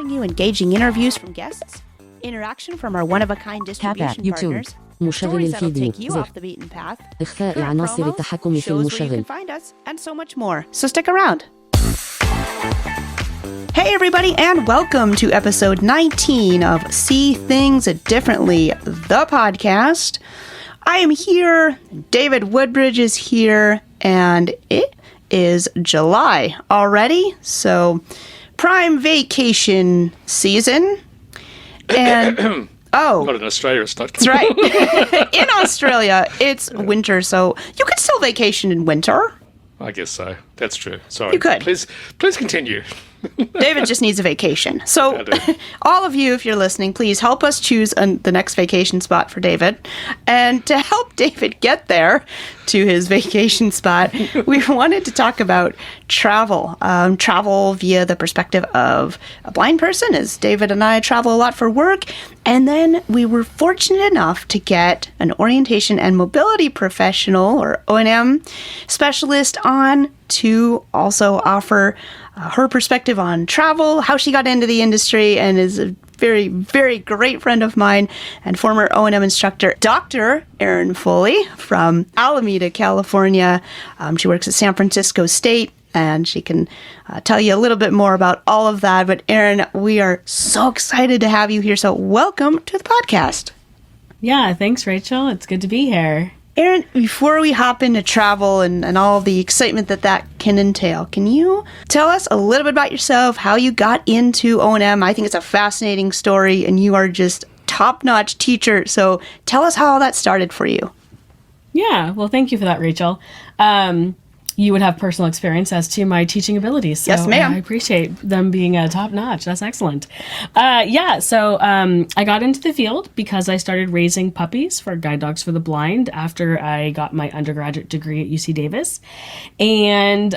bring you engaging interviews from guests, interaction from our one-of-a-kind distribution partners, مشغل stories that'll الفيديو take you زر off the beaten path, إخفاء current عناصر promos, التحكم في shows where you المشغل. can find us, and so much more. So stick around. Hey everybody, and welcome to episode 19 of See Things Differently, the podcast. I am here, David Woodbridge is here, and it is July already, so prime vacation season. And Not in Australia, it's not. that's right. In Australia, it's winter, so you could still vacation in winter. I guess so. That's true. Sorry. You could. Please continue. David just needs a vacation. So, I do. all of you, if you're listening, please help us choose the next vacation spot for David. And to help David get there to his vacation spot, we wanted to talk about travel. Travel via the perspective of a blind person, as David and I travel a lot for work. And then we were fortunate enough to get an orientation and mobility professional, or O&M specialist, on to also offer her perspective on travel, how she got into the industry, and is a very, very great friend of mine and former O&M instructor, Dr. Erin Foley from Alameda, California. She works at San Francisco State, and she can tell you a little bit more about all of that. But Erin, we are so excited to have you here. So welcome to the podcast. Yeah, thanks, Rachel. It's good to be here. Erin, before we hop into travel and all the excitement that can entail, can you tell us a little bit about yourself, how you got into O&M? I think it's a fascinating story, and you are just top-notch teacher. So tell us how all that started for you. Yeah, well, thank you for that, Rachel. You would have personal experience as to my teaching abilities. So Yes, ma'am. I appreciate them being top-notch. That's excellent. So I got into the field because I started raising puppies for Guide Dogs for the Blind after I got my undergraduate degree at UC Davis. And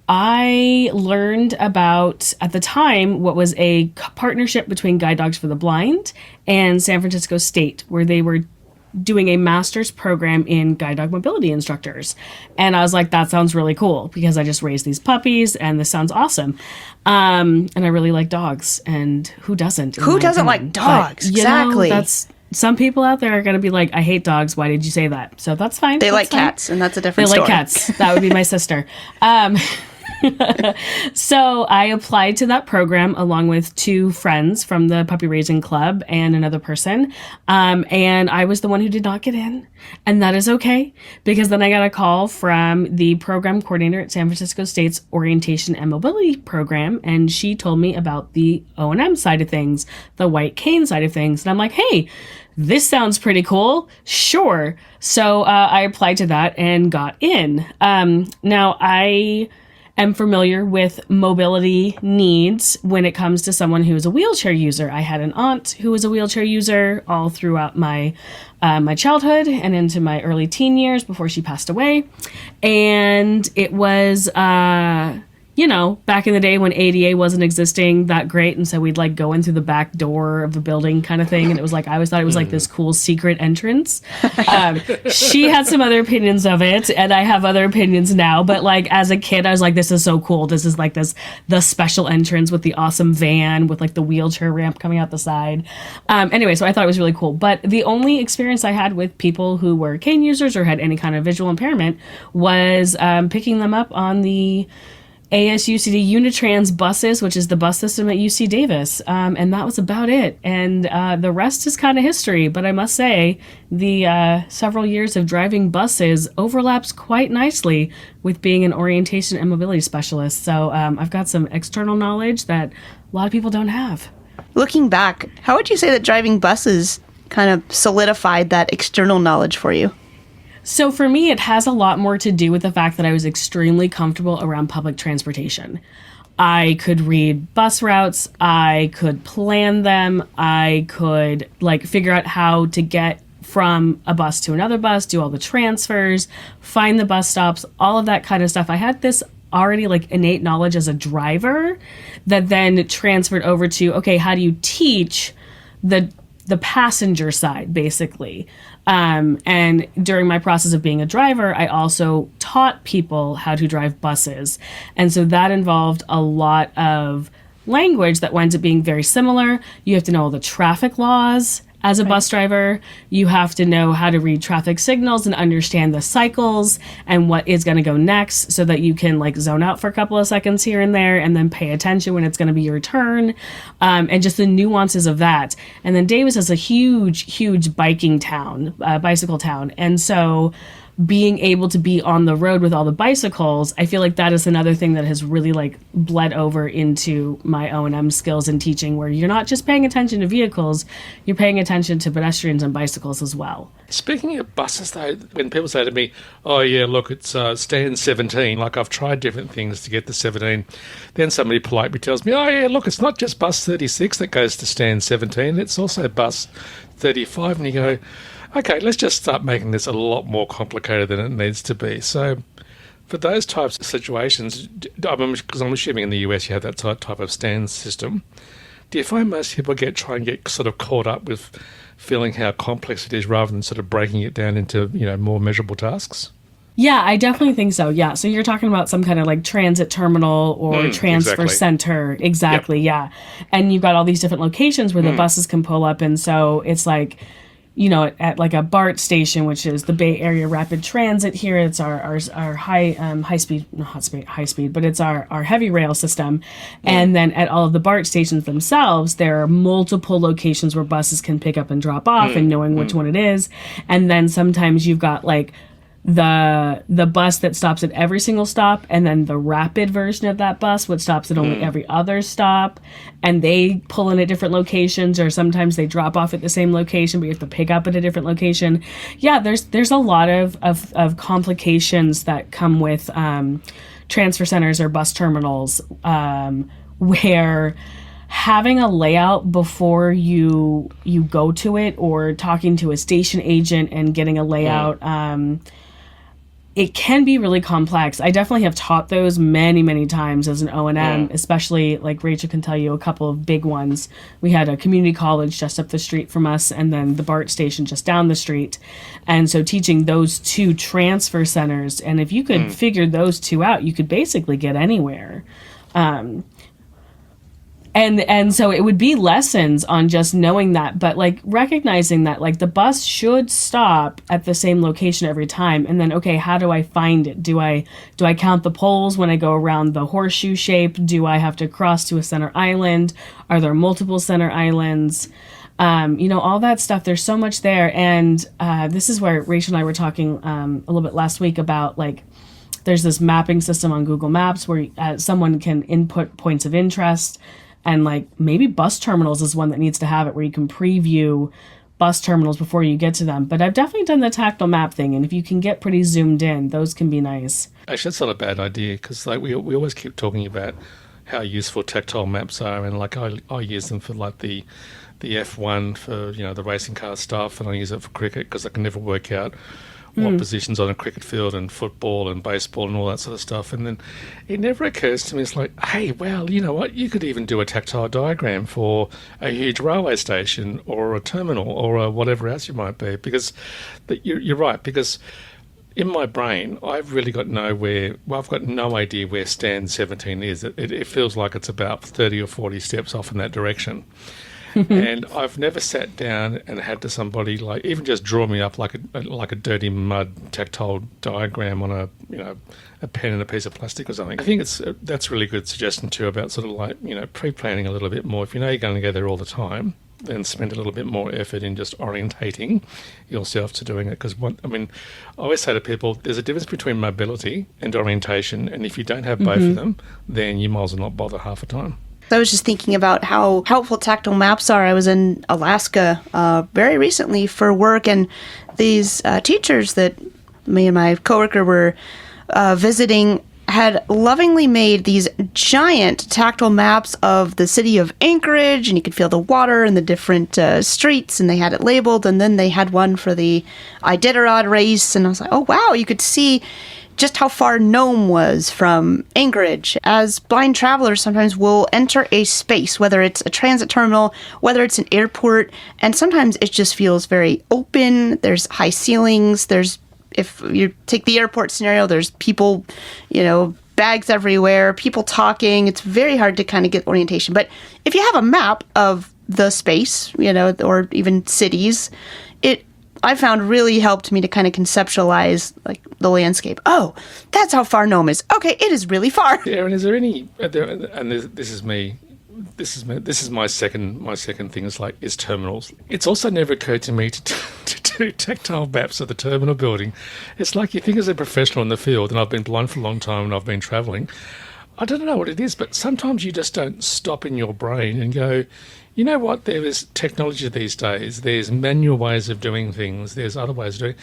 I learned about, at the time, what was a partnership between Guide Dogs for the Blind and San Francisco State, where they were doing a master's program in guide dog mobility instructors. And I was like, that sounds really cool because I just raised these puppies and this sounds awesome. And I really like dogs, and who doesn't? Who doesn't like dogs? But, Exactly. That's some people out there are going to be like, I hate dogs. Why did you say that? So that's fine. They like That's fine. cats, and that's a different They story. like cats. That would be my sister. So I applied to that program along with two friends from the puppy raising club and another person. And I was the one who did not get in. And that is okay, because then I got a call from the program coordinator at San Francisco State's orientation and mobility program. And she told me about the O&M side of things, the white cane side of things. And I'm like, hey, this sounds pretty cool. Sure. So I applied to that and got in. Now I am familiar with mobility needs when it comes to someone who is a wheelchair user. I had an aunt who was a wheelchair user all throughout my childhood and into my early teen years before she passed away. And it was, back in the day when ADA wasn't existing that great. And so we'd like go in through the back door of the building kind of thing. And it was like, I always thought it was like this cool secret entrance. She had some other opinions of it, and I have other opinions now. But like as a kid, I was like, this is so cool. This is like the special entrance with the awesome van with like the wheelchair ramp coming out the side. Anyway, so I thought it was really cool. But the only experience I had with people who were cane users or had any kind of visual impairment was picking them up on the ASUCD Unitrans buses, which is the bus system at UC Davis. And that was about it. And the rest is kind of history. But I must say, the several years of driving buses overlaps quite nicely with being an orientation and mobility specialist. So I've got some external knowledge that a lot of people don't have. Looking back, how would you say that driving buses kind of solidified that external knowledge for you? So for me, it has a lot more to do with the fact that I was extremely comfortable around public transportation. I could read bus routes, I could plan them, I could figure out how to get from a bus to another bus, do all the transfers, find the bus stops, all of that kind of stuff. I had this already innate knowledge as a driver that then transferred over to, okay, how do you teach the passenger side, basically? And during my process of being a driver, I also taught people how to drive buses. And so that involved a lot of language that winds up being very similar. You have to know all the traffic laws as a bus driver. You have to know how to read traffic signals and understand the cycles and what is going to go next so that you can like zone out for a couple of seconds here and there and then pay attention when it's going to be your turn, and just the nuances of that. And then Davis is a huge bicycle town. And so being able to be on the road with all the bicycles, I feel like that is another thing that has really like bled over into my O&M skills in teaching, where you're not just paying attention to vehicles, you're paying attention to pedestrians and bicycles as well. Speaking of buses, though, when people say to me, oh, yeah, look, it's stand 17, like I've tried different things to get to 17, then somebody politely tells me, oh, yeah, look, it's not just bus 36 that goes to stand 17, it's also bus 35, and you go, okay, let's just start making this a lot more complicated than it needs to be. So for those types of situations, because I'm assuming in the US you have that type of stand system, do you find most people try and get sort of caught up with feeling how complex it is rather than sort of breaking it down into, more measurable tasks? Yeah, I definitely think so. Yeah. So you're talking about some kind of like transit terminal or transfer center. Exactly. Yep. Yeah. And you've got all these different locations where the buses can pull up. And so it's like, at like a BART station, which is the Bay Area Rapid Transit here. It's our high speed, but it's our heavy rail system. And then at all of the BART stations themselves, there are multiple locations where buses can pick up and drop off and knowing which one it is. And then sometimes you've got like the bus that stops at every single stop, and then the rapid version of that bus, which stops at only every other stop, and they pull in at different locations, or sometimes they drop off at the same location, but you have to pick up at a different location. Yeah, there's a lot of complications that come with transfer centers or bus terminals, where having a layout before you go to it, or talking to a station agent and getting a layout, it can be really complex. I definitely have taught those many, many times as an O&M, especially like Rachel can tell you a couple of big ones. We had a community college just up the street from us, and then the BART station just down the street. And so teaching those two transfer centers, and if you could figure those two out, you could basically get anywhere. And so it would be lessons on just knowing that, but like recognizing that like the bus should stop at the same location every time. And then, okay, how do I find it? Do I count the poles when I go around the horseshoe shape? Do I have to cross to a center island? Are there multiple center islands? All that stuff. There's so much there. And this is where Rachel and I were talking a little bit last week about like, there's this mapping system on Google Maps where someone can input points of interest. And like maybe bus terminals is one that needs to have it, where you can preview bus terminals before you get to them. But I've definitely done the tactile map thing, and if you can get pretty zoomed in, those can be nice. Actually, that's not a bad idea, because like we always keep talking about how useful tactile maps are, and like I use them for like the F1 for the racing car stuff, and I use it for cricket because I can never work out what positions on a cricket field and football and baseball and all that sort of stuff. And then it never occurs to me, it's like, hey, well, you know what? You could even do a tactile diagram for a huge railway station or a terminal or whatever else you might be. Because you're right, because in my brain, I've really got I've got no idea where stand 17 is. It feels like it's about 30 or 40 steps off in that direction. And I've never sat down and had to somebody like even just draw me up like a dirty mud tactile diagram on a pen and a piece of plastic or something. I think that's a really good suggestion too, about sort of like pre-planning a little bit more. If you know you're going to go there all the time, then spend a little bit more effort in just orientating yourself to doing it. Because I always say to people, there's a difference between mobility and orientation, and if you don't have both of them, then you might as well not bother half the time. I was just thinking about how helpful tactile maps are. I was in Alaska very recently for work, and these teachers that me and my coworker were visiting had lovingly made these giant tactile maps of the city of Anchorage, and you could feel the water and the different streets, and they had it labeled. And then they had one for the Iditarod race, and I was like, oh, wow, you could see just how far Nome was from Anchorage. As blind travelers, sometimes we'll enter a space, whether it's a transit terminal, whether it's an airport, and sometimes it just feels very open. There's high ceilings. If you take the airport scenario, there's people, bags everywhere, people talking. It's very hard to kind of get orientation. But if you have a map of the space, or even cities, I found really helped me to kind of conceptualize like the landscape. Oh, that's how far Nome is. Okay, it is really far. Yeah, and is there any? And this is me. This is my second thing is terminals. It's also never occurred to me to do tactile maps of the terminal building. It's like you think as a professional in the field, and I've been blind for a long time, and I've been travelling. I don't know what it is, but sometimes you just don't stop in your brain and go, you know what, there is technology these days. There's manual ways of doing things. There's other ways of doing.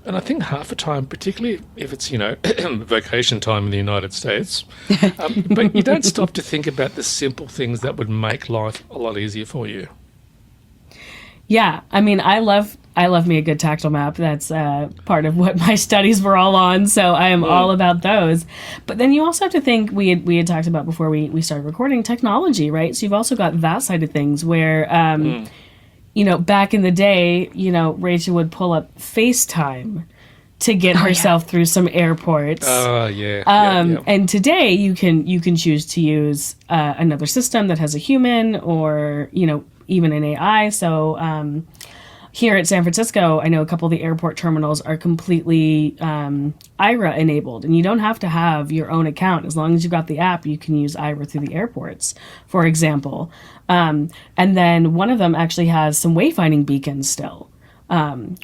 And I think half the time, particularly if it's, vacation time in the United States, but you don't stop to think about the simple things that would make life a lot easier for you. Yeah, I mean, I love me a good tactile map. That's part of what my studies were all on, so I am all about those. But then you also have to think, we had talked about before we started recording, technology, right? So you've also got that side of things where, back in the day, Rachel would pull up FaceTime to get herself through some airports. Oh, yeah. And today you can choose to use another system that has a human or, even an AI. So here at San Francisco, I know a couple of the airport terminals are completely IRA enabled, and you don't have to have your own account. As long as you've got the app, you can use IRA through the airports, for example. And then one of them actually has some wayfinding beacons still,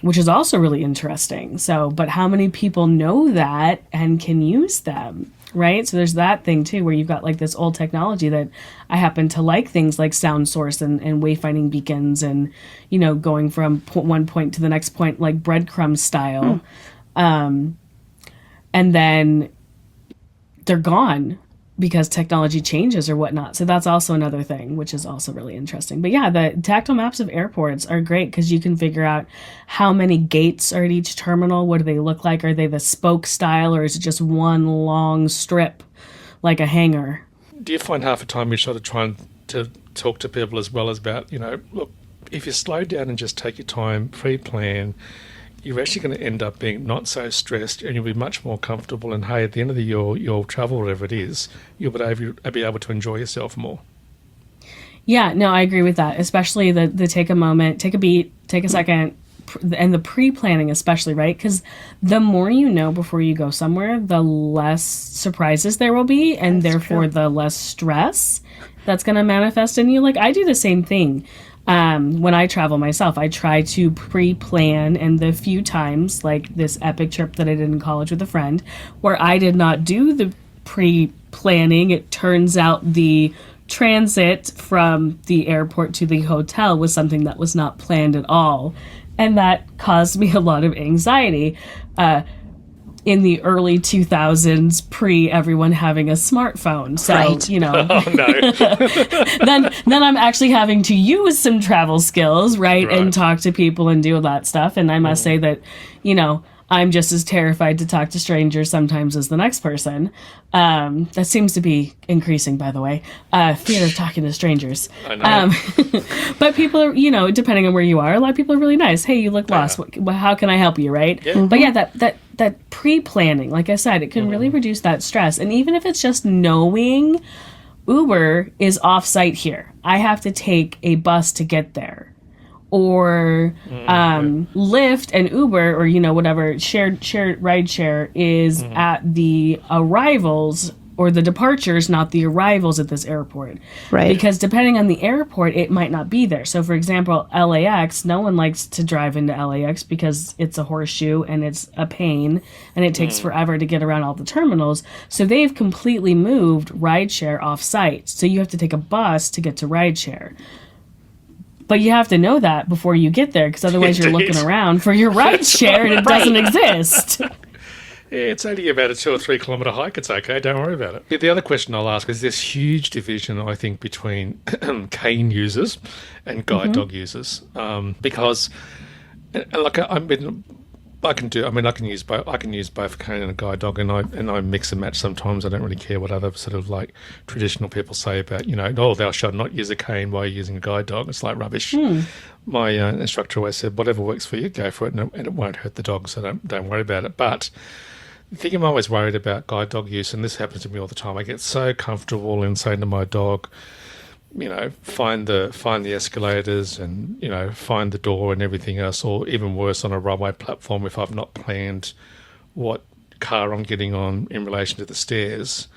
which is also really interesting. So, but how many people know that and can use them? Right? So there's that thing too, where you've got like this old technology that I happen to like, things like sound source and wayfinding beacons and, going from one point to the next point, like breadcrumb style. And then they're gone because technology changes or whatnot. So that's also another thing, which is also really interesting. But yeah, the tactile maps of airports are great because you can figure out how many gates are at each terminal. What do they look like? Are they the spoke style, or is it just one long strip like a hangar? Do you find half the time you're sort of trying to talk to people as well as about, look, if you slow down and just take your time, pre-plan, you're actually going to end up being not so stressed, and you'll be much more comfortable. And hey, at the end of your travel, whatever it is, you'll be able to enjoy yourself more. Yeah, no, I agree with that. Especially the take a moment, take a beat, take a second, and the pre-planning especially, right? Because the more you know before you go somewhere, the less surprises there will be, and therefore the less stress that's going to manifest in you. Like, I do the same thing. When I travel myself, I try to pre-plan, and the few times, like this epic trip that I did in college with a friend, where I did not do the pre-planning, it turns out the transit from the airport to the hotel was something that was not planned at all. And that caused me a lot of anxiety. In the early 2000s, pre everyone having a smartphone. So, right. Oh, no. then I'm actually having to use some travel skills, right? And talk to people and do that stuff. And I must say that, I'm just as terrified to talk to strangers sometimes as the next person. That seems to be increasing, by the way. Fear of talking to strangers. I know. But people are, depending on where you are, a lot of people are really nice. Hey, you look lost. How can I help you, right? Yeah. But yeah, that pre-planning, like I said, it can really reduce that stress. And even if it's just knowing Uber is off-site here, I have to take a bus to get there. Or Lyft and Uber, or whatever shared ride share is at the arrivals or the departures, not the arrivals at this airport. Right. Because depending on the airport, it might not be there. So for example, LAX, no one likes to drive into LAX because it's a horseshoe and it's a pain and it takes forever to get around all the terminals. So they've completely moved rideshare off site. So you have to take a bus to get to rideshare. But you have to know that before you get there, because otherwise you're looking around for your ride share and it doesn't exist. Yeah, it's only about a 2 or 3 kilometre hike. It's okay. Don't worry about it. The other question I'll ask is this huge division, I think, between cane users and guide dog users, because, I can use both. I can use both a cane and a guide dog, and I mix and match sometimes. I don't really care what other sort of like traditional people say about, oh, thou shalt not use a cane while you're using a guide dog. It's like rubbish. My instructor always said, whatever works for you, go for it, and it won't hurt the dog, so don't worry about it. But the thing I'm always worried about guide dog use, and this happens to me all the time, I get so comfortable in saying to my dog, find the escalators and, find the door and everything else, or even worse on a runway platform if I've not planned what car I'm getting on in relation to the stairs.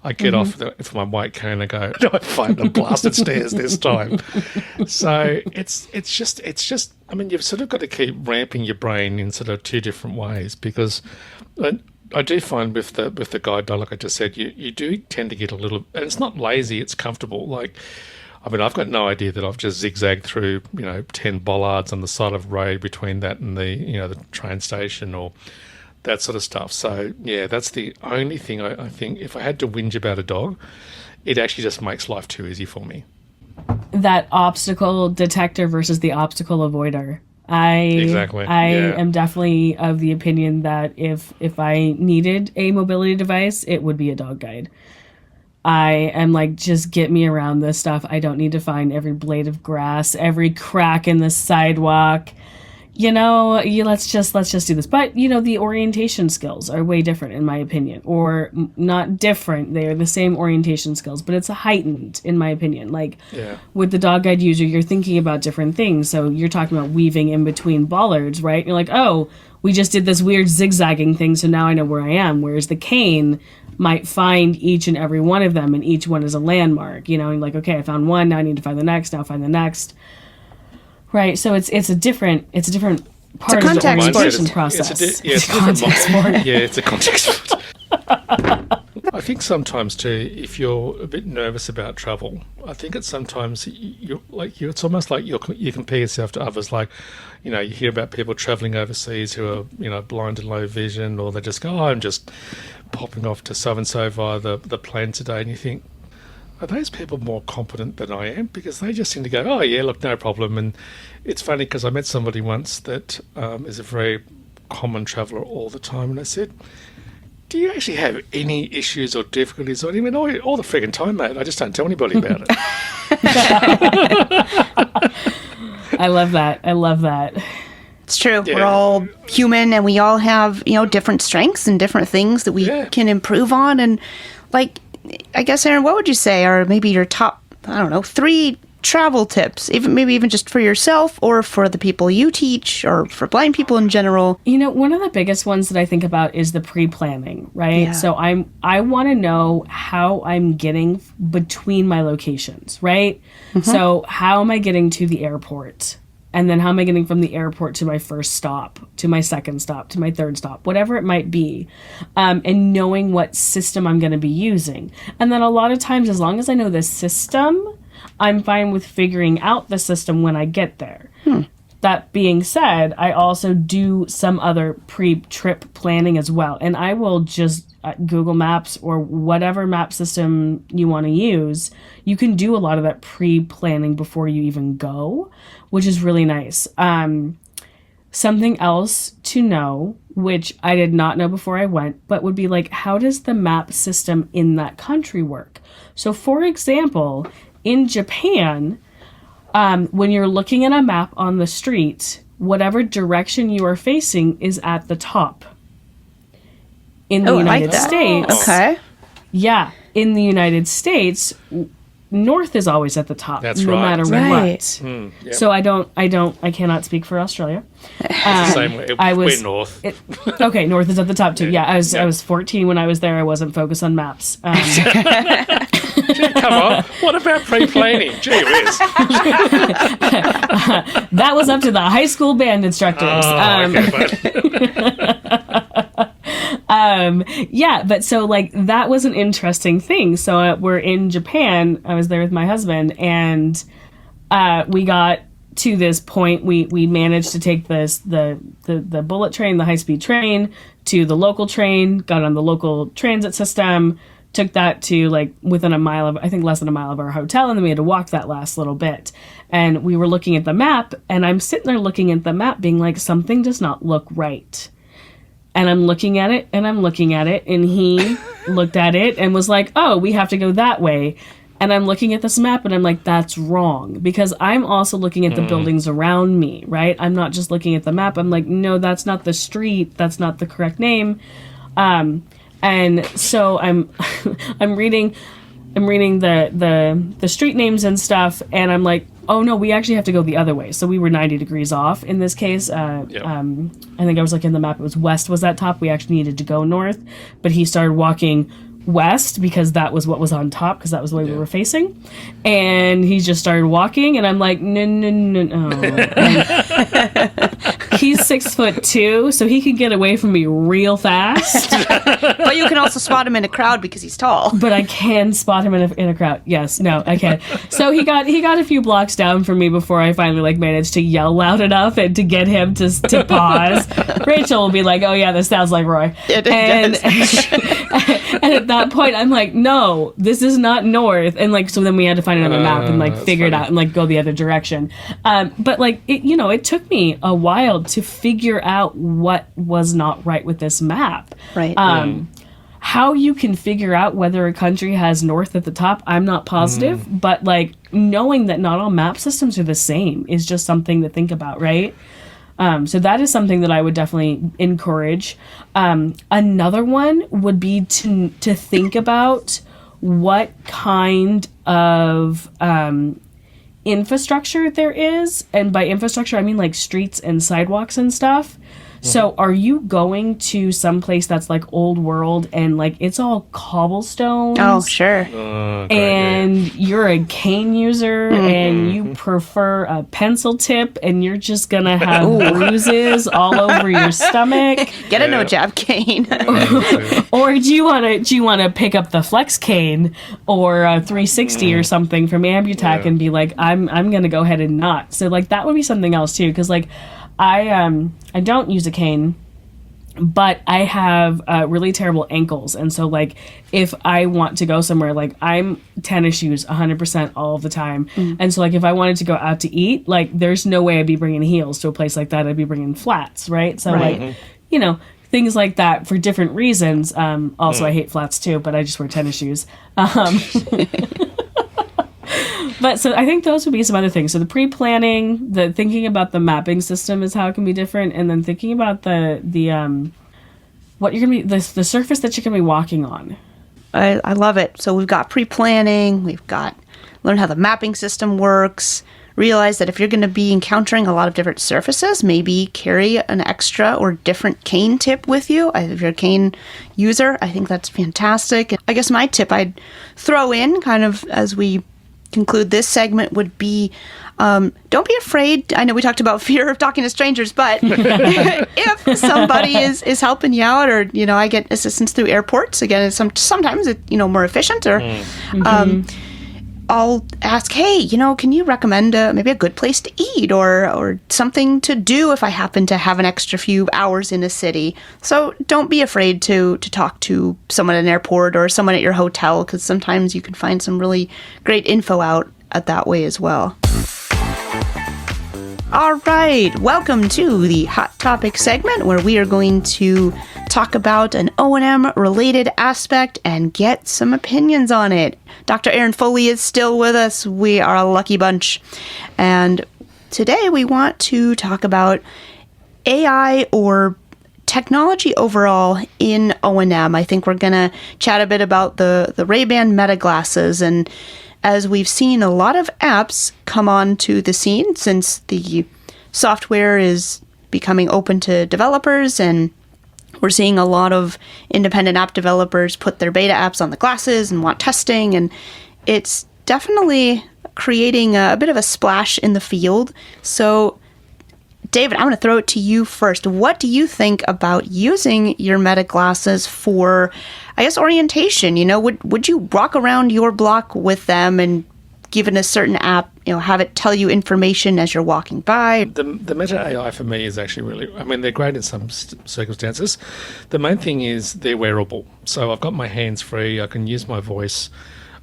I get off for my white cane and go, no, I find the blasted stairs this time. So it's just, I mean, you've sort of got to keep ramping your brain in sort of two different ways, because I do find with the guide dog, like I just said, you do tend to get a little, and it's not lazy, it's comfortable. Like, I mean, I've got no idea that I've just zigzagged through, 10 bollards on the side of the road between that and the train station or that sort of stuff. So, yeah, that's the only thing I think, if I had to whinge about a dog, it actually just makes life too easy for me. That obstacle detector versus the obstacle avoider. I am definitely of the opinion that if I needed a mobility device, it would be a dog guide. I am like, just get me around this stuff. I don't need to find every blade of grass, every crack in the sidewalk. Let's just do this. But, the orientation skills are way different, in my opinion. Or not different. They're the same orientation skills, but it's heightened, in my opinion. Like, with the dog guide user, you're thinking about different things. So you're talking about weaving in between bollards, right? You're like, oh, we just did this weird zigzagging thing, so now I know where I am. Whereas the cane might find each and every one of them, and each one is a landmark. And like, okay, I found one, now I need to find the next, now find the next. Right, so it's a different part of the orientation process. It's a contact sport. Yeah, it's a contact sport. I think sometimes too, if you're a bit nervous about travel, I think it's sometimes it's almost like you compare yourself to others. Like, you hear about people traveling overseas who are blind and low vision, or they just go, I'm just popping off to so and so via the plane today, and you think, are those people more competent than I am? Because they just seem to go, oh, yeah, look, no problem. And it's funny because I met somebody once that is a very common traveller all the time. And I said, do you actually have any issues or difficulties? Or even all the frigging time, mate. I just don't tell anybody about it. I love that. It's true. Yeah. We're all human, and we all have, different strengths and different things that we can improve on. And, like, I guess, Erin, what would you say are maybe your top, 3 travel tips, even just for yourself or for the people you teach or for blind people in general? One of the biggest ones that I think about is the pre-planning, right? Yeah. So I want to know how I'm getting between my locations, right? Mm-hmm. So how am I getting to the airport? And then how am I getting from the airport to my first stop, to my second stop, to my third stop, whatever it might be, and knowing what system I'm going to be using. And then a lot of times, as long as I know the system, I'm fine with figuring out the system when I get there. That being said, I also do some other pre-trip planning as well. And I will just Google Maps or whatever map system you want to use. You can do a lot of that pre-planning before you even go, which is really nice. Something else to know, which I did not know before I went, but would be like, how does the map system in that country work? So, for example, in Japan, when you're looking at a map on the street, whatever direction you are facing is at the top. In the United States. Okay. Yeah. In the United States, north is always at the top. That's no right. matter what. Yep. So I cannot speak for Australia. It's the same way. We're north. Okay, north is at the top too. Yeah, I was 14 when I was there. I wasn't focused on maps. Come on. What about pre-planning? Gee whiz. That was up to the high school band instructors. But so like that was an interesting thing. So we're in Japan. I was there with my husband, and we got to this point. We managed to take the bullet train, the high speed train, to the local train. Got on the local transit system. Took that to like within a mile of, I think less than a mile of our hotel, and then we had to walk that last little bit. And we were looking at the map, and I'm sitting there looking at the map, being like, something does not look right. And I'm looking at it, and I'm looking at it, and he looked at it and was like, oh, we have to go that way. And I'm looking at this map, and I'm like, that's wrong. Because I'm also looking at the buildings around me, right? I'm not just looking at the map. I'm like, no, that's not the street. That's not the correct name. And so I'm I'm reading the street names and stuff, and I'm like, oh no, we actually have to go the other way. So we were 90 degrees off in this case. I think I was looking at the map, it was west was that top. We actually needed to go north, but he started walking west because that was what was on top, because that was the way we were facing. And he just started walking, and I'm like, no. He's 6'2", so he can get away from me real fast. But you can also spot him in a crowd because he's tall. But I can spot him in a crowd. Yes, no, I can. So he got a few blocks down from me before I finally managed to yell loud enough and to get him to pause. Rachel will be like, "Oh yeah, this sounds like Roy." And at that point, I'm like, "No, this is not north." And so then we had to find another map and figure it out and go the other direction. But it took me a while to figure out what was not right with this map. Right. How you can figure out whether a country has north at the top, I'm not positive, but knowing that not all map systems are the same is just something to think about, right? So that is something that I would definitely encourage. Another one would be to think about what kind of infrastructure there is, and by infrastructure I mean streets and sidewalks and stuff. So are you going to some place that's old world and it's all cobblestones? Oh, sure. And you're a cane user and you prefer a pencil tip and you're just going to have bruises all over your stomach. Get a no-jab cane. Or do you want to pick up the flex cane or a 360 or something from Ambutac and be like, I'm going to go ahead and not. So that would be something else too, because I don't use a cane, but I have really terrible ankles, and so if I want to go somewhere, I'm tennis shoes 100% all of the time, and so if I wanted to go out to eat, there's no way I'd be bringing heels to a place like that. I'd be bringing flats, right? So things like that for different reasons. Also, I hate flats too, but I just wear tennis shoes. But so I think those would be some other things. So the pre-planning, the thinking about the mapping system is how it can be different, and then thinking about the what you're gonna be the surface that you're gonna be walking on. I love it. So we've got pre-planning, we've got learn how the mapping system works. Realize that if you're going to be encountering a lot of different surfaces, maybe carry an extra or different cane tip with you. If you're a cane user, I think that's fantastic. I guess my tip I'd throw in kind of as we conclude this segment would be don't be afraid. I know we talked about fear of talking to strangers, but if somebody is helping you out, or I get assistance through airports, again, sometimes it's more efficient, or I'll ask, hey, can you recommend maybe a good place to eat or something to do if I happen to have an extra few hours in a city. So don't be afraid to talk to someone at an airport or someone at your hotel, because sometimes you can find some really great info out at that way as well. All right, welcome to the Hot Topic segment, where we are going to talk about an O&M related aspect and get some opinions on it. Dr. Aaron Foley is still with us. We are a lucky bunch. And today we want to talk about AI or technology overall in O&M. I think we're going to chat a bit about the Ray-Ban Meta glasses, and as we've seen a lot of apps come onto the scene since the software is becoming open to developers, and we're seeing a lot of independent app developers put their beta apps on the glasses and want testing, and it's definitely creating a bit of a splash in the field. So, David, I'm going to throw it to you first. What do you think about using your Meta glasses for, I guess, orientation? Would you walk around your block with them and, given a certain app, have it tell you information as you're walking by? The Meta AI for me is actually really, they're great in some circumstances. The main thing is they're wearable. So I've got my hands free. I can use my voice.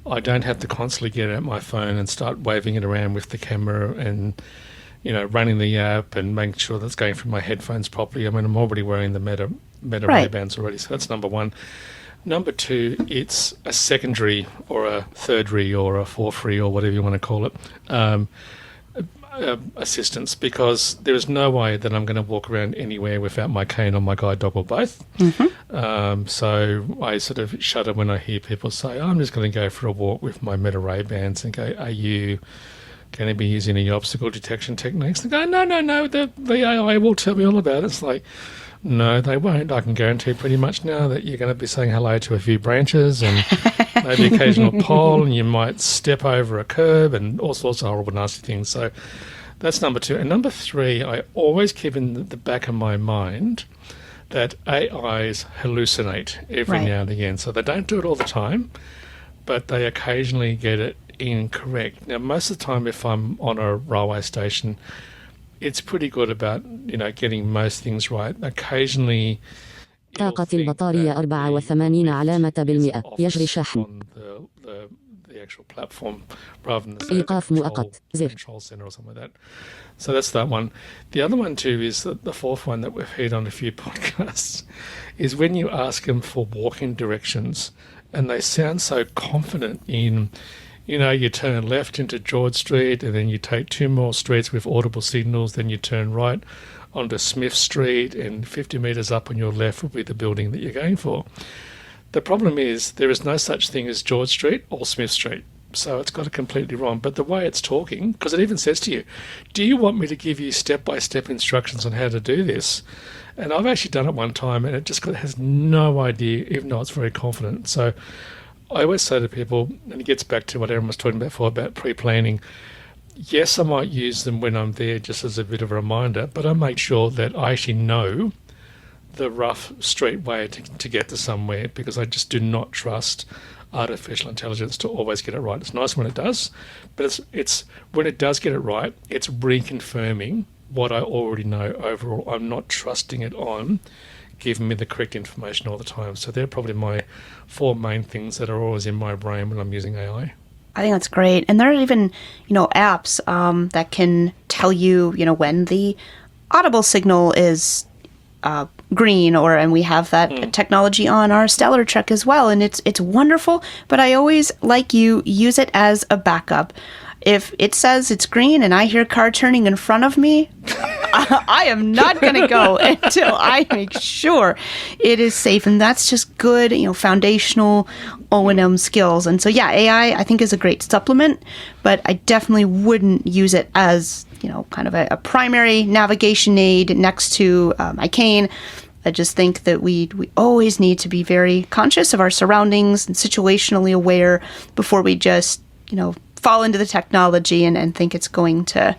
I don't have to constantly get out my phone and start waving it around with the camera and, running the app and making sure that's going through my headphones properly. I'm already wearing the Meta right. Ray-Bans already. So that's number one. Number two, it's a secondary or a thirdary or a fourthary or whatever you want to call it. assistance, because there is no way that I'm going to walk around anywhere without my cane or my guide dog or both. So I sort of shudder when I hear people say, I'm just going to go for a walk with my Meta Ray bands, and go, are you going to be using any obstacle detection techniques? They go, no, the AI will tell me all about it. It's like, no, they won't. I can guarantee pretty much now that you're going to be saying hello to a few branches and maybe occasional pole, and you might step over a curb and all sorts of horrible, nasty things. So that's number 2. And number 3, I always keep in the back of my mind that AIs hallucinate every now and again. So they don't do it all the time, but they occasionally get it incorrect. Now, most of the time, if I'm on a railway station, it's pretty good about, getting most things right. Occasionally, طاقة البطارية 84 علامة بالمئة. يجري شحن. The actual platform rather than the إيقاف مؤقت. زر. control center or something like that. So that's that one. The other one too is the fourth one that we've heard on a few podcasts is when you ask them for walking directions, and they sound so confident in, you turn left into George Street, and then you take 2 more streets with audible signals, then you turn right onto Smith Street, and 50 metres up on your left will be the building that you're going for. The problem is there is no such thing as George Street or Smith Street. So it's got it completely wrong. But the way it's talking, because it even says to you, do you want me to give you step-by-step instructions on how to do this? And I've actually done it one time, and it just has no idea, even though it's very confident. So I always say to people, and it gets back to what Aaron was talking about before, about pre-planning, yes, I might use them when I'm there just as a bit of a reminder, but I make sure that I actually know the rough street way to get to somewhere, because I just do not trust artificial intelligence to always get it right. It's nice when it does, but it's when it does get it right, it's reconfirming what I already know overall. I'm not trusting it on giving me the correct information all the time. So they're probably my 4 main things that are always in my brain when I'm using AI. I think that's great. And there are even, apps that can tell you, when the audible signal is green, and we have that technology on our Stellar truck as well, and it's wonderful. But I always, like you, use it as a backup. If it says it's green and I hear a car turning in front of me, I am not going to go until I make sure it is safe. And that's just good, foundational O&M skills. And so, yeah, AI, I think, is a great supplement, but I definitely wouldn't use it as, kind of a primary navigation aid next to my cane. I just think that we always need to be very conscious of our surroundings and situationally aware before we just, fall into the technology and think it's going to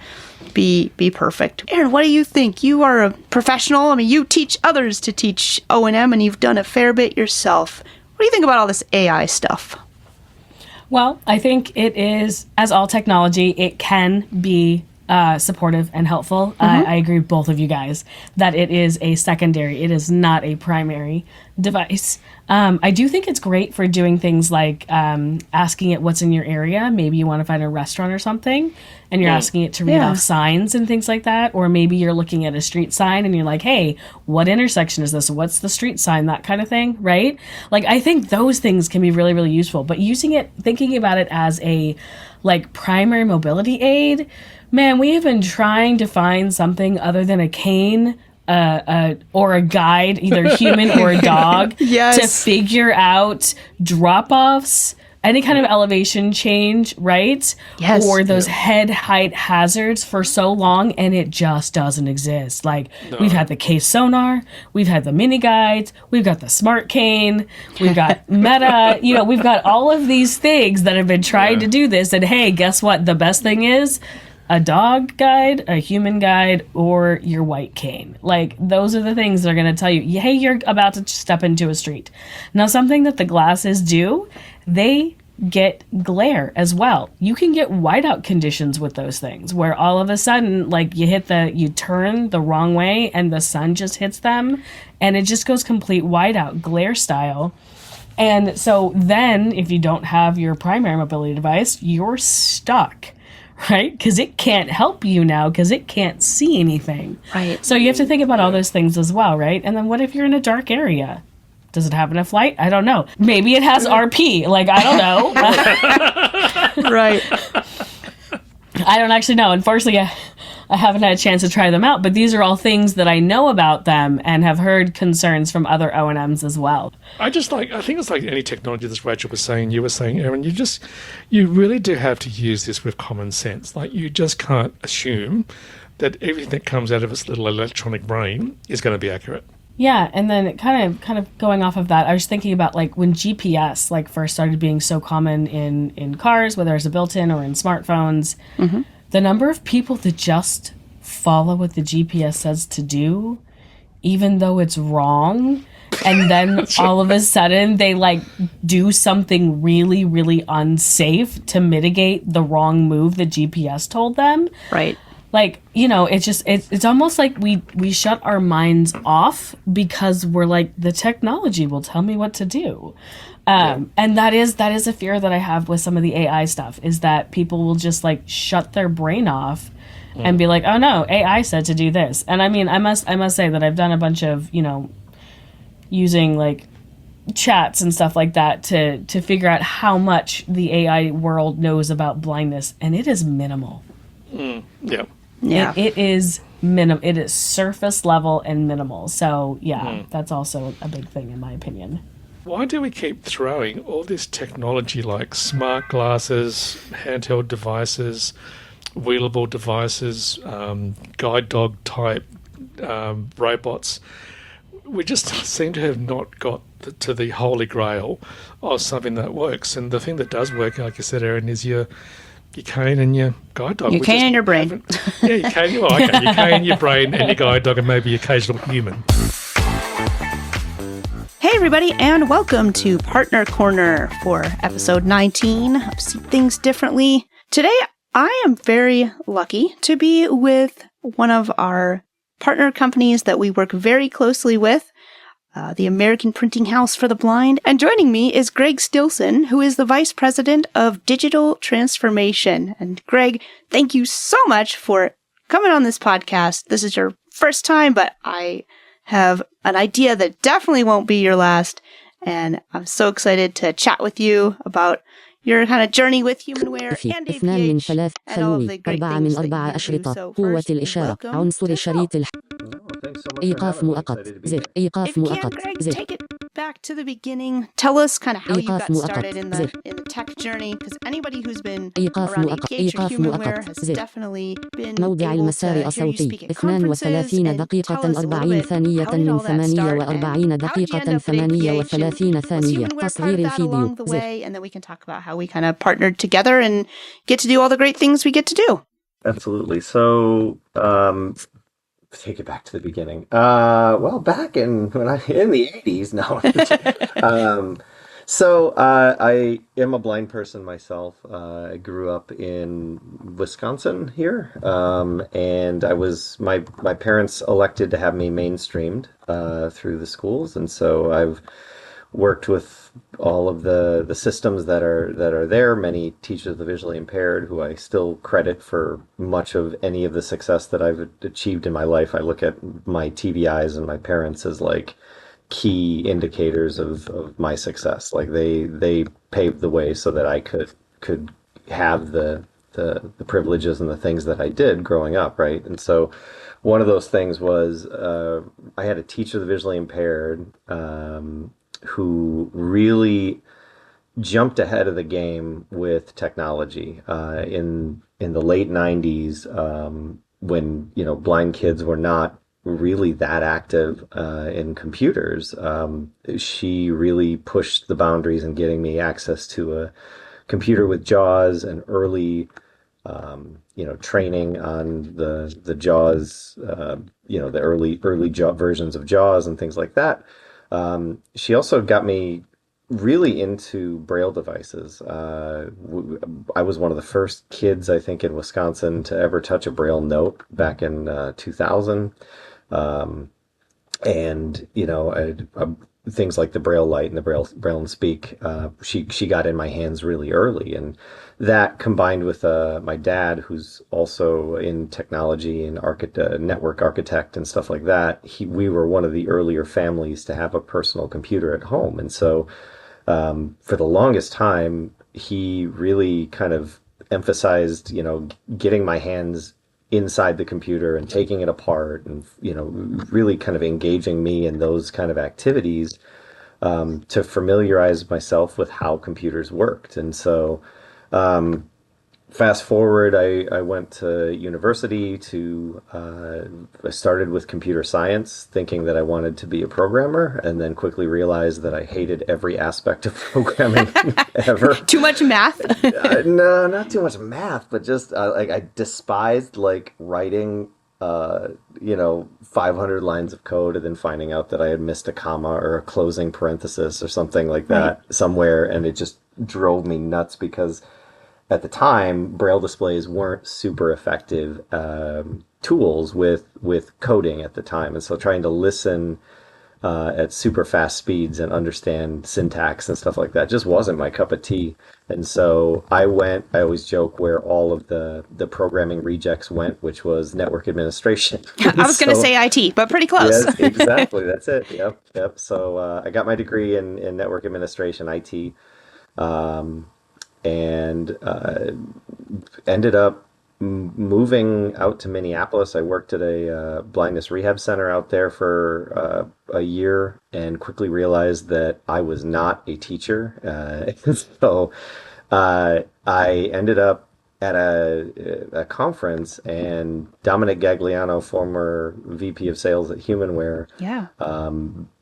be perfect. Aaron, what do you think? You are a professional. I mean, you teach others to teach O&M, and you've done a fair bit yourself. What do you think about all this AI stuff? Well, I think it is, as all technology, it can be supportive and helpful. I agree with both of you guys that it is a secondary. It is not a primary device. I do think it's great for doing things like asking it what's in your area. Maybe you want to find a restaurant or something, and you're asking it to read off signs and things like that. Or maybe you're looking at a street sign and you're like, hey, what intersection is this? What's the street sign? That kind of thing, right? Like, I think those things can be really, really useful. But using it, thinking about it as a primary mobility aid, man, we have been trying to find something other than a cane or a guide, either human or a dog, to figure out drop-offs, any kind of elevation change, right? Yes. Or those head height hazards for so long, and it just doesn't exist. We've had the case sonar, we've had the mini guides, we've got the smart cane, we've got Meta, we've got all of these things that have been trying to do this, and hey, guess what? The best thing is a dog guide, a human guide, or your white cane. Those are the things that are going to tell you, hey, you're about to step into a street. Now, something that the glasses do, they get glare as well. You can get whiteout conditions with those things, where all of a sudden, you turn the wrong way and the sun just hits them, and it just goes complete whiteout, glare style. And so then, if you don't have your primary mobility device, you're stuck. Right? Because it can't help you now because it can't see anything. Right. So you have to think about all those things as well, right? And then what if you're in a dark area? Does it have enough light? I don't know. Maybe it has RP. I don't know. Right. I don't actually know. Unfortunately, I haven't had a chance to try them out, but these are all things that I know about them and have heard concerns from other O&Ms as well. I think it's like any technology, as Rachel was saying, you were saying, Erin, you really do have to use this with common sense. Like, you just can't assume that everything that comes out of its little electronic brain is going to be accurate. Yeah, and then kind of going off of that, I was thinking about like when GPS like first started being so common in cars, whether it's a built-in or in smartphones, the number of people that just follow what the GPS says to do, even though it's wrong, and then all of a sudden they like do something really, really unsafe to mitigate the wrong move the GPS told them. Right. Like, you know, it's almost like we shut our minds off because we're like, the technology will tell me what to do. And that is a fear that I have with some of the AI stuff, is that people will just like shut their brain off and be like, oh no, AI said to do this. And I mean, I must say that I've done a bunch of, you know, using like chats and stuff like that to figure out how much the AI world knows about blindness, and it is minimal. Yeah. Yeah. It is it is surface level and minimal. So yeah, that's also a big thing in my opinion. Why do we keep throwing all this technology like smart glasses, handheld devices, wheelable devices, guide dog type robots? We just seem to have not got to the holy grail of something that works. And the thing that does work, like you said, Erin, is your cane and your guide dog. Your cane and your brain. Yeah, your cane. Well, okay, your cane, your brain, and your guide dog, and maybe occasional human. Hey, everybody, and welcome to Partner Corner for episode 19 of See Things Differently. Today, I am very lucky to be with one of our partner companies that we work very closely with, the American Printing House for the Blind. And joining me is Greg Stilson, who is the Vice President of Digital Transformation. And Greg, thank you so much for coming on this podcast. This is your first time, but I have an idea that definitely won't be your last. And I'm so excited to chat with you about your kind of journey with humanware and APH and all of the great things that you do. So first, welcome عنصر to شريط the show. إيقاف مؤقت زر إيقاف If you can, مؤقت Greg, زر take it back to the beginning. Tell us kind of how you إيقاف got started مؤقت in the tech journey, because anybody who's been إيقاف around مؤقت APH or إيقاف humanware مؤقت has زر definitely been موضع able to المسار hear you الصوتي speak at 32 conferences and دقيقة tell us a little 40 bit ثانية how did من all that start 48 and how did you end دقيقة up at APH 38 and was ثانية humanware part of تصغير that الفيديو along the زر way, and then we can talk about how we kind of partnered together and get to do all the great things we get to do. Absolutely. So, take it back to the beginning. Well, back in the 80s, no. I am a blind person myself. I grew up in Wisconsin here, and my parents elected to have me mainstreamed through the schools, and so I've worked with all of the systems that are there. Many teachers of the visually impaired, who I still credit for much of any of the success that I've achieved in my life. I look at my TVIs and my parents as like key indicators of my success. Like they paved the way so that I could have the privileges and the things that I did growing up, right? And so one of those things was I had a teacher of the visually impaired who really jumped ahead of the game with technology in the late 90s, when blind kids were not really that active in computers. She really pushed the boundaries in getting me access to a computer with JAWS and early training on the JAWS, the early versions of JAWS and things like that. She also got me really into Braille devices. I was one of the first kids, I think, in Wisconsin to ever touch a Braille note back in 2000. Things like the Braille Light and the Braille and Speak, she got in my hands really early, and that combined with my dad, who's also in technology and network architect and stuff like that. We were one of the earlier families to have a personal computer at home, and so for the longest time, he really kind of emphasized, getting my hands inside the computer and taking it apart and, really kind of engaging me in those kind of activities, to familiarize myself with how computers worked. And so, fast forward, I went to university I started with computer science, thinking that I wanted to be a programmer, and then quickly realized that I hated every aspect of programming ever. Too much math? No, not too much math, but just I despised writing, 500 lines of code and then finding out that I had missed a comma or a closing parenthesis or something like that somewhere, and it just drove me nuts because at the time, Braille displays weren't super effective tools with coding at the time. And so trying to listen at super fast speeds and understand syntax and stuff like that just wasn't my cup of tea. And so I always joke where all of the programming rejects went, which was network administration. I was going to say IT, but pretty close. Yes, exactly. That's it. Yep. So I got my degree in network administration, IT. And ended up moving out to Minneapolis. I worked at a blindness rehab center out there for a year and quickly realized that I was not a teacher. So I ended up at a conference, and Dominic Gagliano, former VP of sales at Humanware,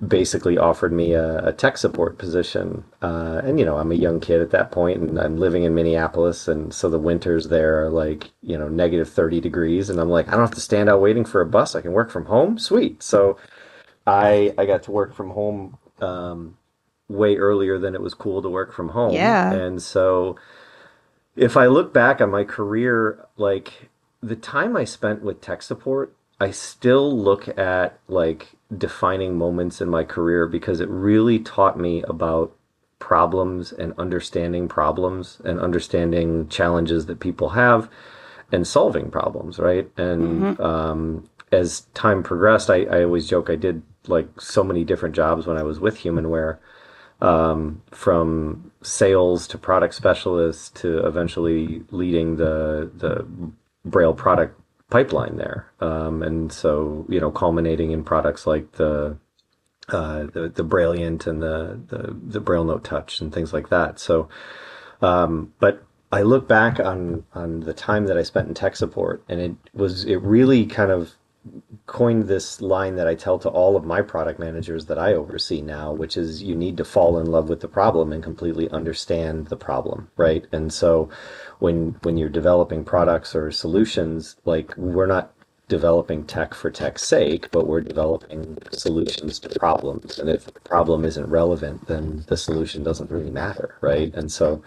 basically offered me a tech support position. And, I'm a young kid at that point, and I'm living in Minneapolis. And so the winters there are negative 30 degrees. And I'm like, I don't have to stand out waiting for a bus. I can work from home. Sweet. So I got to work from home way earlier than it was cool to work from home. Yeah. And so if I look back on my career, the time I spent with tech support, I still look at defining moments in my career because it really taught me about problems and understanding challenges that people have and solving problems, right? And as time progressed, I always joke I did so many different jobs when I was with Humanware. From sales to product specialist to eventually leading the Braille product pipeline there. And so, culminating in products like the Brailliant and the Braille Note Touch and things like that. So, but I look back on the time that I spent in tech support, and it really kind of coined this line that I tell to all of my product managers that I oversee now, which is you need to fall in love with the problem and completely understand the problem, right? And so when you're developing products or solutions, we're not developing tech for tech's sake, but we're developing solutions to problems. And if the problem isn't relevant, then the solution doesn't really matter, right? And so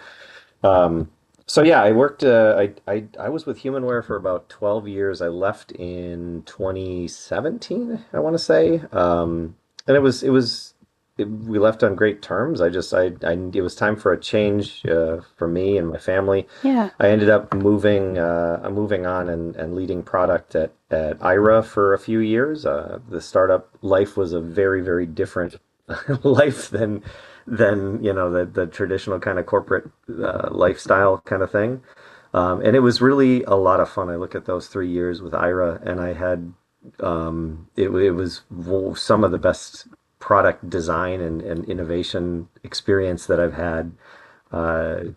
I worked. I was with Humanware for about 12 years. I left in 2017, I want to say, and we left on great terms. It was time for a change for me and my family. Yeah. I ended up moving on and leading product at IRA for a few years. The startup life was a very, very different life than the traditional kind of corporate lifestyle kind of thing. And it was really a lot of fun. I look at those 3 years with IRA, and I had it was some of the best product design and innovation experience that I've had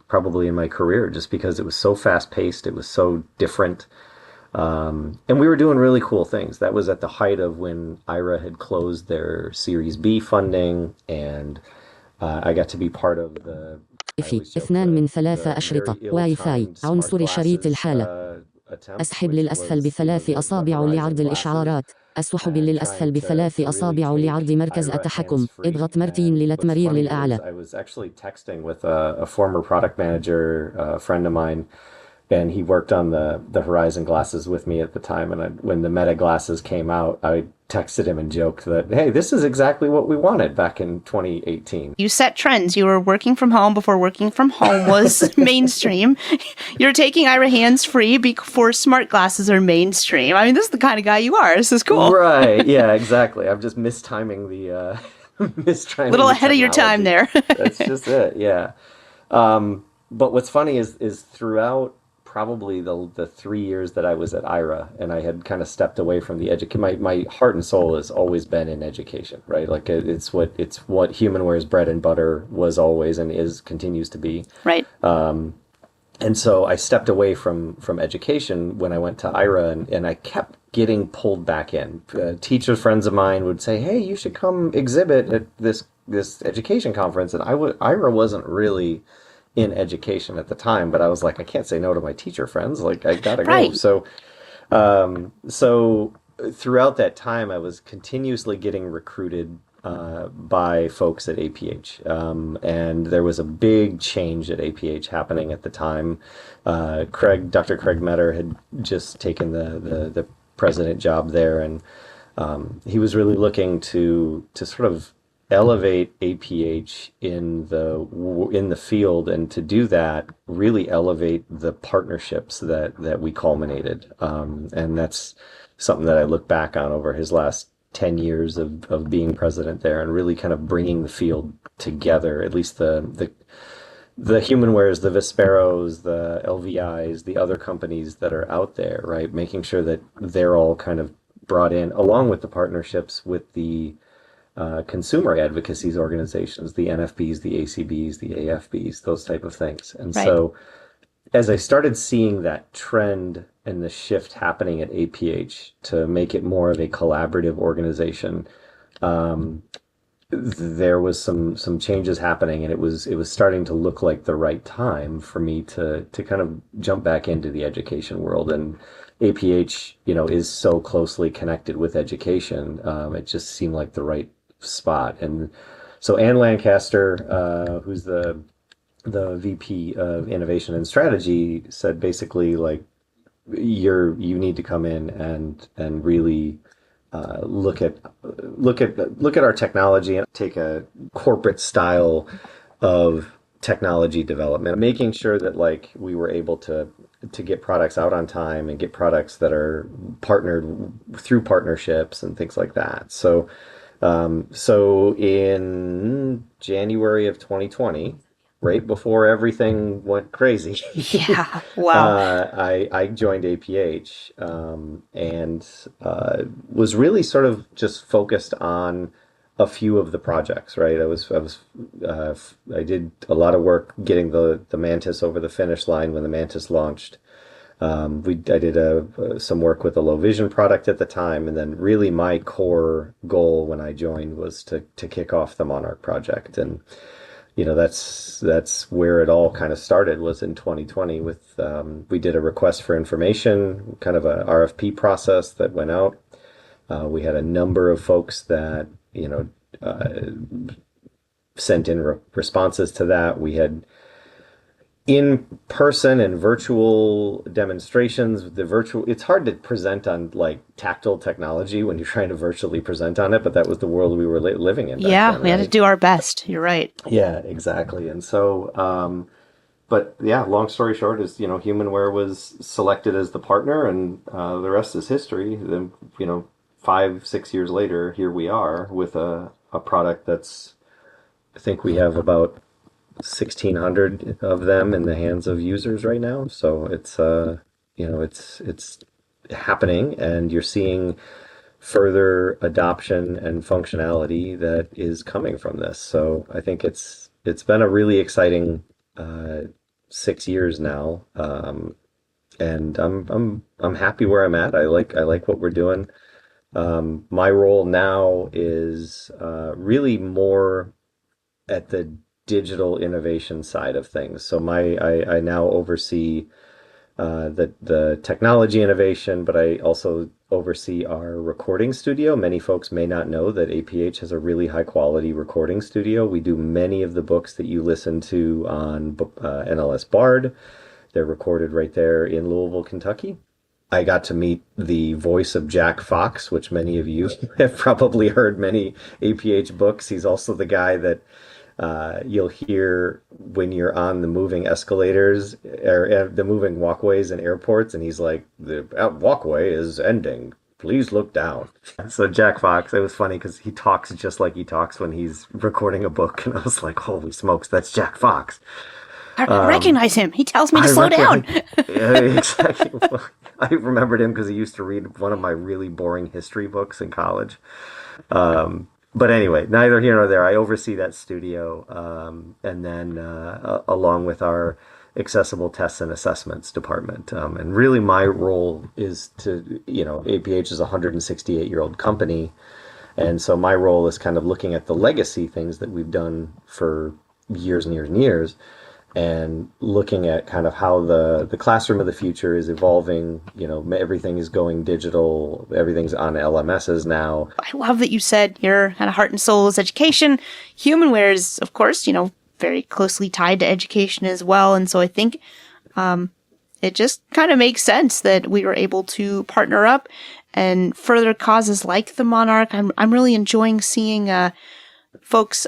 probably in my career, just because it was so fast paced, it was so different. And we were doing really cool things. That was at the height of when IRA had closed their Series B funding, and I got to be part of the 2 من 3 أشرطة واي فاي عنصر شريط الحالة أسحب للأسفل ب3 أصابع لعرض الإشعارات السحب للأسفل ب3 أصابع لعرض مركز التحكم اضغط مرتين للتمرير للأعلى. I was actually texting with a former product manager, a friend of mine, and he worked on the Horizon glasses with me at the time. And when the Meta glasses came out, I texted him and joked that, hey, this is exactly what we wanted back in 2018. You set trends. You were working from home before working from home was mainstream. You're taking Ira hands-free before smart glasses are mainstream. I mean, this is the kind of guy you are. This is cool. Right. Yeah, exactly. I'm just mistiming the a little ahead of your time there. That's just it. Yeah. But what's funny is throughout probably the 3 years that I was at IRA, and I had kind of stepped away from the education. My heart and soul has always been in education, right? Like it's what Humanware's bread and butter was always and is continues to be. Right. And so I stepped away from education when I went to IRA, and I kept getting pulled back in. Teacher friends of mine would say, "Hey, you should come exhibit at this education conference," and IRA wasn't really in education at the time, but I was like, I can't say no to my teacher friends. Like, I gotta go. Right. So throughout that time, I was continuously getting recruited by folks at APH, and there was a big change at APH happening at the time. Dr. Craig Metter had just taken the president job there, and he was really looking to sort of elevate APH in the field, and to do that, really elevate the partnerships that we culminated. And that's something that I look back on over his last 10 years of being president there, and really kind of bringing the field together, at least the Humanwares, the Visperos, the LVIs, the other companies that are out there, right? Making sure that they're all kind of brought in, along with the partnerships with the consumer advocacy organizations, the NFBs, the ACBs, the AFBs, those type of things. And Right. so as I started seeing that trend and the shift happening at APH to make it more of a collaborative organization, there was some changes happening, and it was starting to look like the right time for me to kind of jump back into the education world. And APH, is so closely connected with education. It just seemed like the right spot. And so Ann Lancaster, who's the VP of Innovation and Strategy, said basically, like, you need to come in and really look at our technology and take a corporate style of technology development, making sure that, like, we were able to get products out on time and get products that are partnered through partnerships and things like that. So in January of 2020, right before everything went crazy, Yeah. Wow. I joined APH, and was really sort of just focused on a few of the projects. Right, I did a lot of work getting the Mantis over the finish line when the Mantis launched. I did some work with a low vision product at the time, and then really my core goal when I joined was to kick off the Monarch project. And that's where it all kind of started, was in 2020 with we did a request for information, kind of a RFP process that went out. We had a number of folks that sent in responses to that. We had in-person and virtual demonstrations. It's hard to present on, like, tactile technology when you're trying to virtually present on it, but that was the world we were living in back Yeah, then, we had to right? do our best. You're right. Yeah, exactly. And so, but yeah, long story short is, Humanware was selected as the partner, and the rest is history. Then, 5-6 years later, here we are with a product that's, I think we have about 1,600 of them in the hands of users right now. So it's it's happening, and you're seeing further adoption and functionality that is coming from this. So I think it's been a really exciting 6 years now, and I'm happy where I'm at. I like what we're doing. My role now is really more at the digital innovation side of things. So I now oversee the technology innovation, but I also oversee our recording studio. Many folks may not know that APH has a really high quality recording studio. We do many of the books that you listen to on NLS Bard. They're recorded right there in Louisville, Kentucky. I got to meet the voice of Jack Fox, which many of you have probably heard many APH books. He's also the guy that you'll hear when you're on the moving escalators or the moving walkways in airports, and he's like, "The walkway is ending. Please look down." So Jack Fox, it was funny because he talks just like he talks when he's recording a book, and I was like, "Holy smokes, that's Jack Fox." I recognize him. He tells me to slow down. Yeah, exactly. I remembered him because he used to read one of my really boring history books in college. But anyway, neither here nor there. I oversee that studio, and then along with our accessible tests and assessments department. And really my role is to, APH is a 168-year-old company. And so my role is kind of looking at the legacy things that we've done for years and years and years, and looking at kind of how the classroom of the future is evolving. Everything is going digital. Everything's on LMSs now. I love that you said your kind of heart and soul is education. Humanware is, of course, very closely tied to education as well. And so I think it just kind of makes sense that we were able to partner up and further causes like the Monarch. I'm really enjoying seeing folks,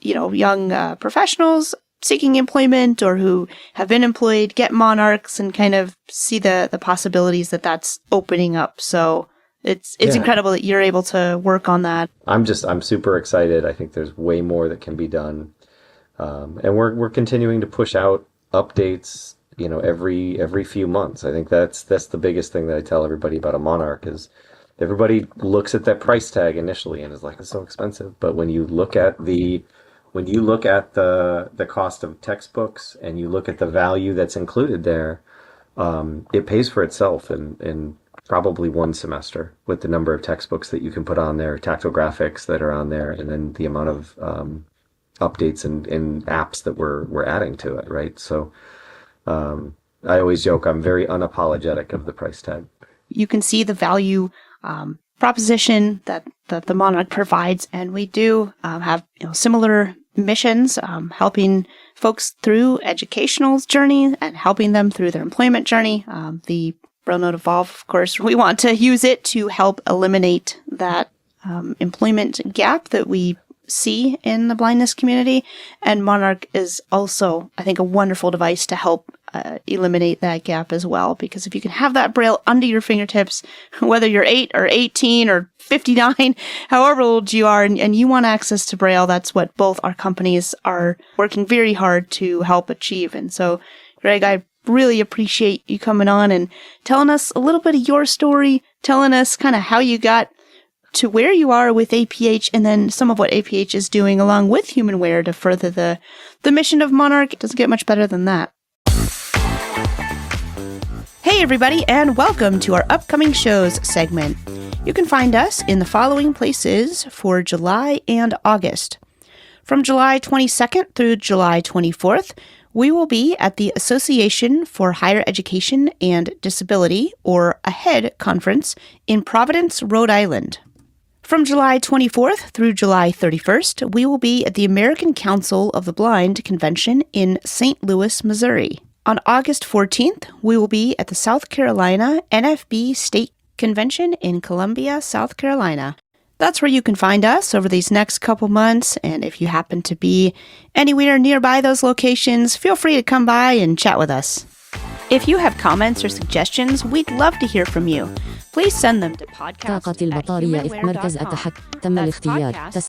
young professionals seeking employment or who have been employed get Monarchs and kind of see the possibilities that's opening up. So it's incredible that you're able to work on that. I'm super excited. I think there's way more that can be done. And we're continuing to push out updates, every few months. I think that's the biggest thing that I tell everybody about a Monarch is everybody looks at that price tag initially and is like, it's so expensive. But when you look at the cost of textbooks and you look at the value that's included there, it pays for itself in probably one semester with the number of textbooks that you can put on there, tactile graphics that are on there, and then the amount of updates and apps that we're adding to it, right? So I always joke I'm very unapologetic of the price tag. You can see the value proposition that the Monarch provides, and we do have similar missions, helping folks through educational journey and helping them through their employment journey. The Braille Note Evolve, of course, we want to use it to help eliminate that employment gap that we see in the blindness community. And Monarch is also, I think, a wonderful device to help eliminate that gap as well. Because if you can have that Braille under your fingertips, whether you're 8 or 18 or 59, however old you are, and you want access to Braille, that's what both our companies are working very hard to help achieve. And so, Greg, I really appreciate you coming on and telling us a little bit of your story, telling us kind of how you got to where you are with APH, and then some of what APH is doing along with Humanware to further the mission of Monarch. It doesn't get much better than that. Hey everybody, and welcome to our upcoming shows segment. You can find us in the following places for July and August. From July 22nd through July 24th, we will be at the Association for Higher Education and Disability, or AHEAD conference in Providence, Rhode Island. From July 24th through July 31st, we will be at the American Council of the Blind convention in St. Louis, Missouri. On August 14th, we will be at the South Carolina NFB State Convention in Columbia, South Carolina. That's where you can find us over these next couple months, and if you happen to be anywhere nearby those locations, feel free to come by and chat with us. If you have comments or suggestions, we'd love to hear from you. Please send them to طاقة البطارية مركز التحكم تم الاختيار